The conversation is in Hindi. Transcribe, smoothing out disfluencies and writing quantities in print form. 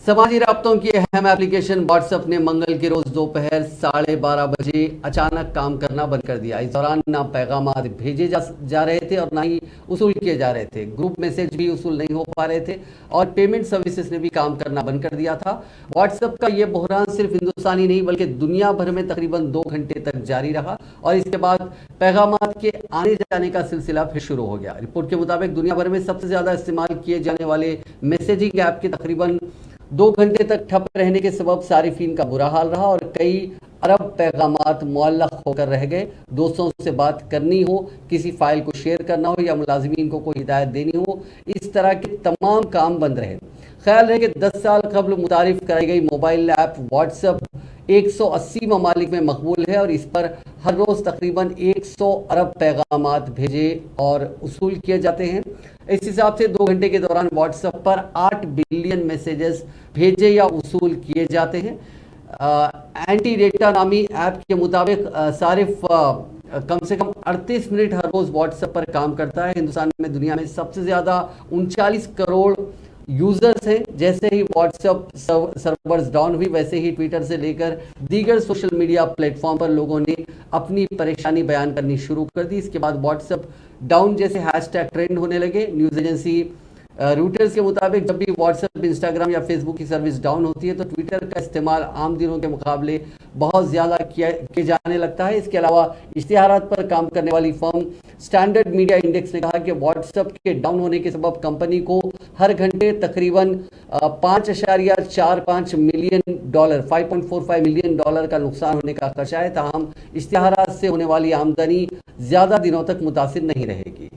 समाजी राब्तों की अहम एप्लीकेशन व्हाट्सएप ने मंगल के रोज दोपहर 12:30 बजे अचानक काम करना बंद कर दिया। इस दौरान ना पैगाम भेजे जा रहे थे और ना ही उसूल किए जा रहे थे। ग्रुप मैसेज भी उसूल नहीं हो पा रहे थे और पेमेंट सर्विसेज ने भी काम करना बंद कर दिया था। व्हाट्सएप का ये बहरान सिर्फ हिंदुस्तानी नहीं बल्कि दुनिया भर में तकरीबन 2 घंटे तक जारी रहा और इसके बाद पैगाम के आने जाने का सिलसिला फिर शुरू हो गया। रिपोर्ट के मुताबिक दुनिया भर में सबसे ज्यादा इस्तेमाल किए जाने वाले मैसेजिंग ऐप के तकरीबन 2 घंटे तक ठप रहने के सबब सारिफीन का बुरा हाल रहा और कई अरब पैगामात मुअल्लक होकर रह गए। दोस्तों से बात करनी हो, किसी फाइल को शेयर करना हो या मुलाजिमीन को कोई हिदायत देनी हो, इस तरह के तमाम काम बंद रहे। ख्याल रहे कि 10 साल कबल मुतारिफ कराई गई मोबाइल ऐप व्हाट्सएप 180 ममालिक में मकबूल है और इस पर हर रोज़ तकरीबन 100 अरब पैगामात भेजे और उसूल किए जाते हैं। इस हिसाब से 2 घंटे के दौरान व्हाट्सएप पर 8 बिलियन मैसेजेस भेजे या उसूल किए जाते हैं। एंटी डेटा नामी ऐप के मुताबिक सारिफ कम से कम 38 मिनट हर रोज़ व्हाट्सएप पर काम करता है। हिंदुस्तान में दुनिया में सबसे ज़्यादा 39 करोड़ यूजर्स हैं। जैसे ही व्हाट्सएप सर्वर्स डाउन हुई वैसे ही ट्विटर से लेकर दीगर सोशल मीडिया प्लेटफॉर्म पर लोगों ने अपनी परेशानी बयान करनी शुरू कर दी। इसके बाद व्हाट्सएप डाउन जैसे हैशटैग ट्रेंड होने लगे। न्यूज़ एजेंसी रूटर्स के मुताबिक जब भी व्हाट्सएप, इंस्टाग्राम या फेसबुक की सर्विस डाउन होती है तो ट्विटर का इस्तेमाल आम दिनों के मुकाबले बहुत ज़्यादा किए जाने लगता है। इसके अलावा इश्तिहारात पर काम करने वाली फर्म स्टैंडर्ड मीडिया इंडेक्स ने कहा कि व्हाट्सएप के डाउन होने के सबब कंपनी को हर घंटे तकरीबन 5.45 मिलियन डॉलर $5.45 मिलियन का नुकसान होने का खदशा है। ताहम इश्तिहारात से होने वाली आमदनी ज़्यादा दिनों तक मुतासिर नहीं रहेगी।